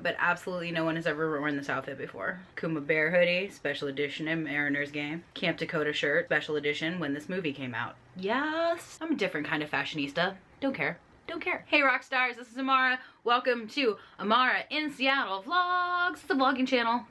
but absolutely no one has ever worn this outfit before. Kuma Bear hoodie, special edition in Mariners game. Camp Dakota shirt, special edition when this movie came out. Yes, I'm a different kind of fashionista. Don't care. Don't care. Hey Rockstars, this is Amara. Welcome to Amara in Seattle Vlogs. It's a vlogging channel.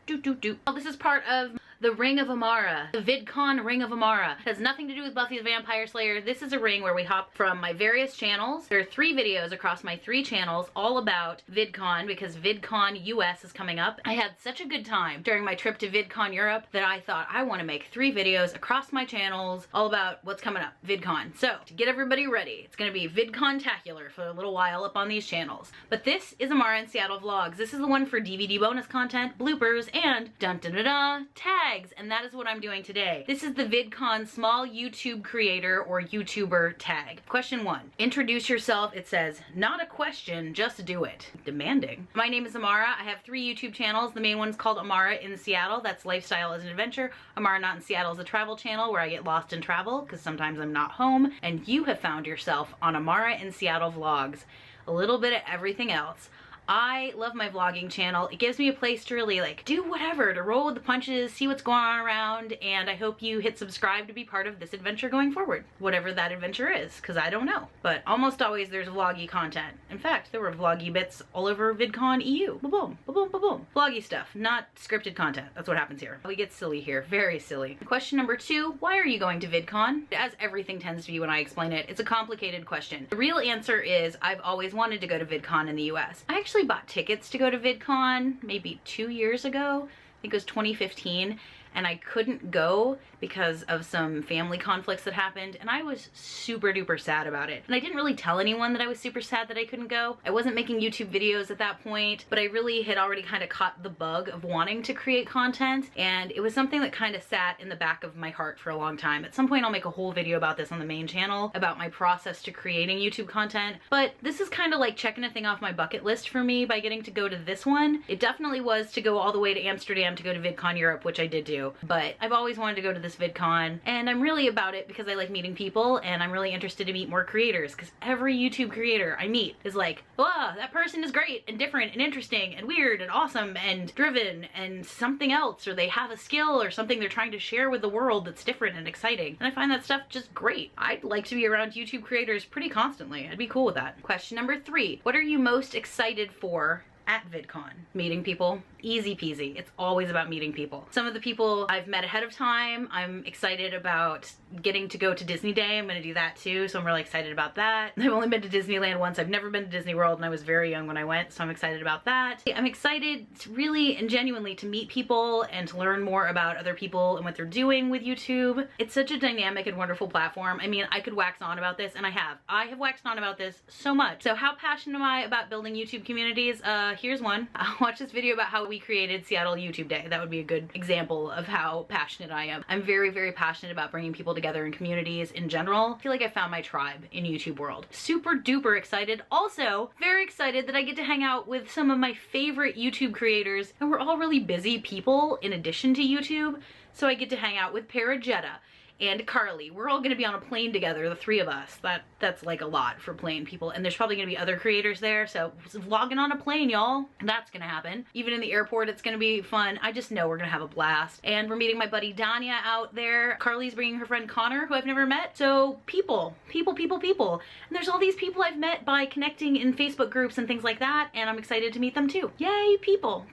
Well, this is part of the Ring of Amara, the VidCon Ring of Amara. It has nothing to do with Buffy the Vampire Slayer. This is a ring where we hop from my various channels. There are 3 videos across my 3 channels all about VidCon because VidCon US is coming up. I had such a good time during my trip to VidCon Europe that I thought I want to make 3 videos across my channels all about what's coming up, VidCon. So to get everybody ready, it's going to be VidCon-tacular for a little while up on these channels. But this is Amara in Seattle Vlogs. This is the one for DVD bonus content, bloopers, and dun-dun-dun-dun, tags. And that is what I'm doing today. This is the VidCon Small YouTube Creator or YouTuber tag. Question 1. Introduce yourself. It says, not a question, just do it. Demanding. My name is Amara. I have 3 YouTube channels. The main one's called Amara in Seattle. That's lifestyle as an adventure. Amara Not in Seattle is a travel channel where I get lost in travel because sometimes I'm not home. And you have found yourself on Amara in Seattle Vlogs. A little bit of everything else. I love my vlogging channel. It gives me a place to really like do whatever, to roll with the punches, see what's going on around, and I hope you hit subscribe to be part of this adventure going forward. Whatever that adventure is, because I don't know. But almost always there's vloggy content. In fact, there were vloggy bits all over VidCon EU. Ba-boom, ba-boom, ba-boom. Vloggy stuff, not scripted content. That's what happens here. We get silly here, very silly. Question number 2, why are you going to VidCon? As everything tends to be when I explain it, it's a complicated question. The real answer is I've always wanted to go to VidCon in the US. I actually bought tickets to go to VidCon maybe 2 years ago. I think it was 2015, and I couldn't go because of some family conflicts that happened, and I was super duper sad about it. And I didn't really tell anyone that I was super sad that I couldn't go. I wasn't making YouTube videos at that point, but I really had already kind of caught the bug of wanting to create content, and it was something that kind of sat in the back of my heart for a long time. At some point I'll make a whole video about this on the main channel, about my process to creating YouTube content, but this is kind of like checking a thing off my bucket list for me by getting to go to this one. It definitely was to go all the way to Amsterdam to go to VidCon Europe, which I did do, but I've always wanted to go to this VidCon, and I'm really about it because I like meeting people, and I'm really interested to meet more creators, because every YouTube creator I meet is like, wow, that person is great and different and interesting and weird and awesome and driven and something else, or they have a skill or something they're trying to share with the world that's different and exciting, and I find that stuff just great. I'd like to be around YouTube creators pretty constantly. I'd be cool with that. Question number 3, what are you most excited for at VidCon? Meeting people. Easy peasy. It's always about meeting people. Some of the people I've met ahead of time. I'm excited about getting to go to Disney Day. I'm gonna do that too, so I'm really excited about that. I've only been to Disneyland once. I've never been to Disney World, and I was very young when I went, so I'm excited about that. I'm excited to really and genuinely to meet people and to learn more about other people and what they're doing with YouTube. It's such a dynamic and wonderful platform. I mean, I could wax on about this, and I have waxed on about this so much. So how passionate am I about building YouTube communities? Here's one. I'll watch this video about how we created Seattle YouTube Day. That would be a good example of how passionate I am. I'm very, very passionate about bringing people together in communities in general. I feel like I found my tribe in YouTube world. Super duper excited. Also, very excited that I get to hang out with some of my favorite YouTube creators, and we're all really busy people in addition to YouTube, so I get to hang out with Parajetta and Carly. We're all gonna be on a plane together, the 3 of us. That's like a lot for plane people, and there's probably gonna be other creators there, so vlogging on a plane, y'all. That's gonna happen. Even in the airport, it's gonna be fun. I just know we're gonna have a blast. And we're meeting my buddy Danya out there. Carly's bringing her friend Connor, who I've never met. So people. And there's all these people I've met by connecting in Facebook groups and things like that, and I'm excited to meet them too. Yay, people.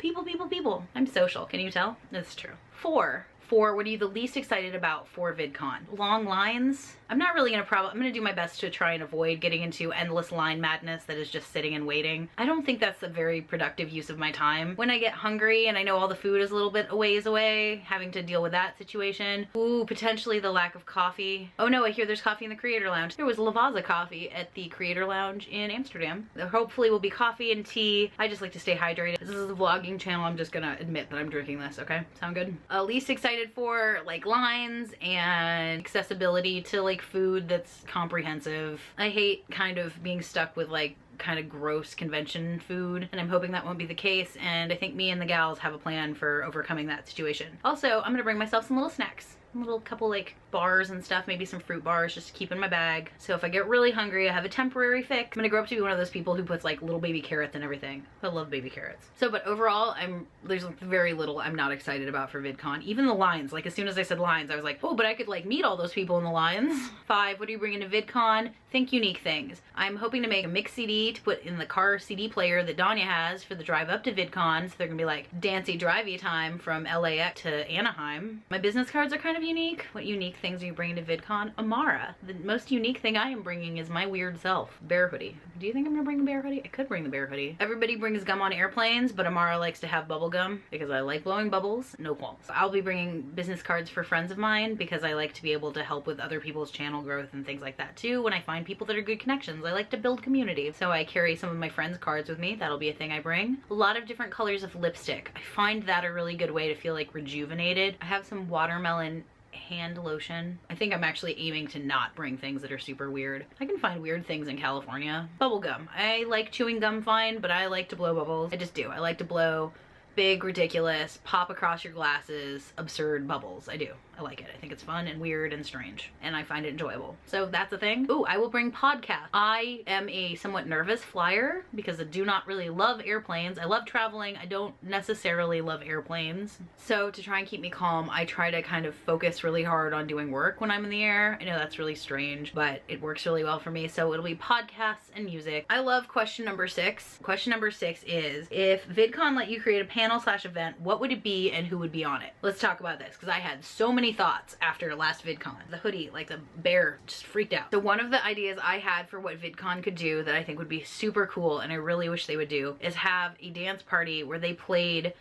I'm social, can you tell? That's true. 4, what are you the least excited about for VidCon? Long lines? I'm not really I'm gonna do my best to try and avoid getting into endless line madness that is just sitting and waiting. I don't think that's a very productive use of my time. When I get hungry and I know all the food is a little bit a ways away, having to deal with that situation. Ooh, potentially the lack of coffee. Oh no, I hear there's coffee in the Creator Lounge. There was Lavazza coffee at the Creator Lounge in Amsterdam. There hopefully will be coffee and tea. I just like to stay hydrated. This is a vlogging channel. I'm just gonna admit that I'm drinking this, okay? Sound good? Least excited for like lines and accessibility to like food that's comprehensive. I hate kind of being stuck with like kind of gross convention food, and I'm hoping that won't be the case, and I think me and the gals have a plan for overcoming that situation. Also, I'm gonna bring myself some little snacks. A little couple like bars and stuff, maybe some fruit bars just to keep in my bag. So if I get really hungry, I have a temporary fix. I'm gonna grow up to be one of those people who puts like little baby carrots and everything. I love baby carrots. So, but overall, there's like very little I'm not excited about for VidCon. Even the lines, like as soon as I said lines, I was like, oh, but I could like meet all those people in the lines. 5, what do you bring into VidCon? Think unique things. I'm hoping to make a mix CD to put in the car CD player that Danya has for the drive up to VidCon. So they're gonna be like dancey drivey time from LAX to Anaheim. My business cards are kind of unique. What unique things are you bringing to VidCon? Amara. The most unique thing I am bringing is my weird self. Bear hoodie. Do you think I'm gonna bring a bear hoodie? I could bring the bear hoodie. Everybody brings gum on airplanes, but Amara likes to have bubble gum because I like blowing bubbles. No qualms. I'll be bringing business cards for friends of mine because I like to be able to help with other people's channel growth and things like that too. When I find people that are good connections, I like to build community. So I carry some of my friends' cards with me. That'll be a thing I bring. A lot of different colors of lipstick. I find that a really good way to feel like rejuvenated. I have some watermelon hand lotion. I think I'm actually aiming to not bring things that are super weird. I can find weird things in California. Bubble gum. I like chewing gum fine, but I like to blow bubbles. I just do. I like to blow big, ridiculous, pop across your glasses, absurd bubbles. I do. I like it. I think it's fun and weird and strange, and I find it enjoyable. So that's a thing. Ooh, I will bring podcasts. I am a somewhat nervous flyer because I do not really love airplanes. I love traveling. I don't necessarily love airplanes. So to try and keep me calm, I try to kind of focus really hard on doing work when I'm in the air. I know that's really strange, but it works really well for me. So it'll be podcasts and music. I love question number 6. Question number 6 is, if VidCon let you create a panel/event, what would it be and who would be on it? Let's talk about this because I had so many thoughts after last VidCon. The hoodie, like the bear, just freaked out. So one of the ideas I had for what VidCon could do that I think would be super cool, and I really wish they would do, is have a dance party where they played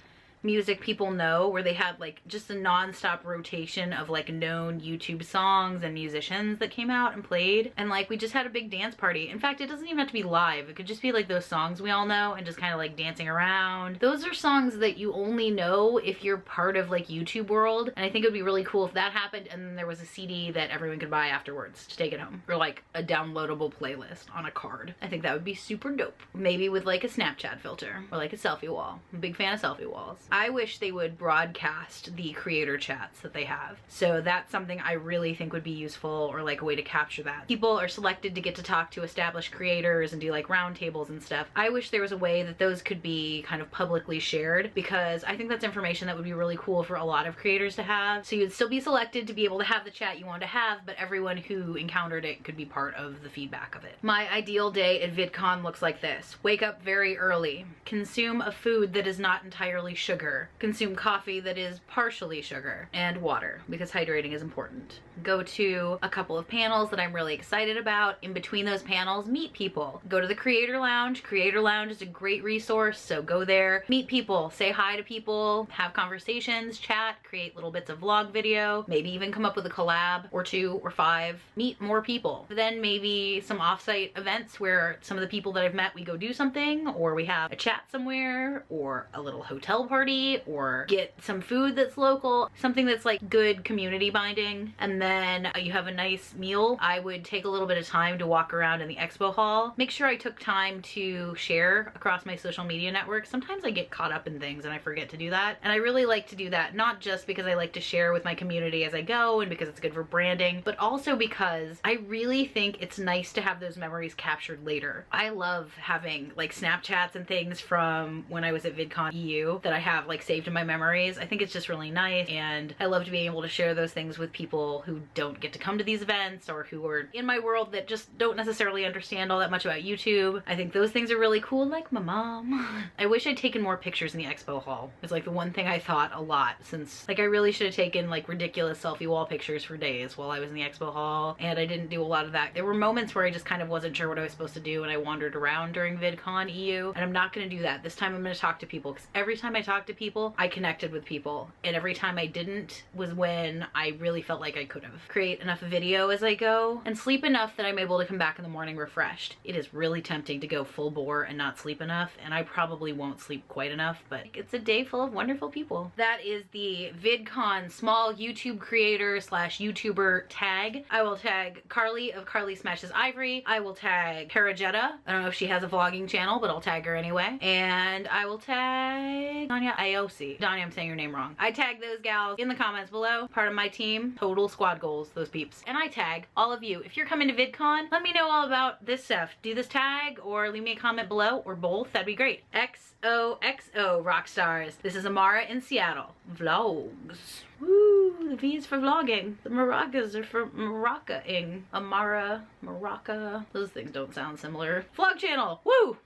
music people know, where they had like just a non-stop rotation of like known YouTube songs and musicians that came out and played, and like we just had a big dance party. In fact, it doesn't even have to be live. It could just be like those songs we all know and just kind of like dancing around. Those are songs that you only know if you're part of like YouTube world, and I think it would be really cool if that happened and then there was a CD that everyone could buy afterwards to take it home, or like a downloadable playlist on a card. I think that would be super dope. Maybe with like a Snapchat filter or like a selfie wall. I'm a big fan of selfie walls. I wish they would broadcast the creator chats that they have. So that's something I really think would be useful, or like a way to capture that. People are selected to get to talk to established creators and do like roundtables and stuff. I wish there was a way that those could be kind of publicly shared, because I think that's information that would be really cool for a lot of creators to have. So you'd still be selected to be able to have the chat you want to have, but everyone who encountered it could be part of the feedback of it. My ideal day at VidCon looks like this. Wake up very early. Consume a food that is not entirely sugar. Consume coffee that is partially sugar, and water, because hydrating is important. Go to a couple of panels that I'm really excited about. In between those panels, meet people. Go to the Creator Lounge. Creator Lounge is a great resource, so go there. Meet people, say hi to people, have conversations, chat, create little bits of vlog video, maybe even come up with a collab or 2 or 5. Meet more people. Then maybe some offsite events where some of the people that I've met, we go do something, or we have a chat somewhere, or a little hotel party, or get some food that's local, something that's like good community binding, and then you have a nice meal. I would take a little bit of time to walk around in the expo hall. Make sure I took time to share across my social media networks. Sometimes I get caught up in things and I forget to do that, and I really like to do that, not just because I like to share with my community as I go and because it's good for branding, but also because I really think it's nice to have those memories captured later. I love having like Snapchats and things from when I was at VidCon EU that I have like saved in my memories. I think it's just really nice, and I love to be able to share those things with people who don't get to come to these events, or who are in my world that just don't necessarily understand all that much about YouTube. I think those things are really cool, like my mom. I wish I'd taken more pictures in the expo hall. It's like the one thing I thought a lot, since like I really should have taken like ridiculous selfie wall pictures for days while I was in the expo hall, and I didn't do a lot of that. There were moments where I just kind of wasn't sure what I was supposed to do, and I wandered around during VidCon EU, and I'm not going to do that. This time I'm going to talk to people, because every time I talk to people, I connected with people. And every time I didn't was when I really felt like I could have. Create enough video as I go and sleep enough that I'm able to come back in the morning refreshed. It is really tempting to go full bore and not sleep enough, and I probably won't sleep quite enough, but it's a day full of wonderful people. That is the VidCon Small YouTube Creator / YouTuber tag. I will tag Carly of Carly Smashes Ivory. I will tag Parajetta. I don't know if she has a vlogging channel, but I'll tag her anyway. And I will tag Danya IOC. Danya, I'm saying your name wrong. I tag those gals in the comments below. Part of my team. Total squad goals, those peeps. And I tag all of you. If you're coming to VidCon, let me know all about this stuff. Do this tag or leave me a comment below, or both. That'd be great. XOXO Rockstars. This is Amara in Seattle Vlogs. Woo, the V is for vlogging. The maracas are for maraca-ing. Amara, maraca. Those things don't sound similar. Vlog channel. Woo!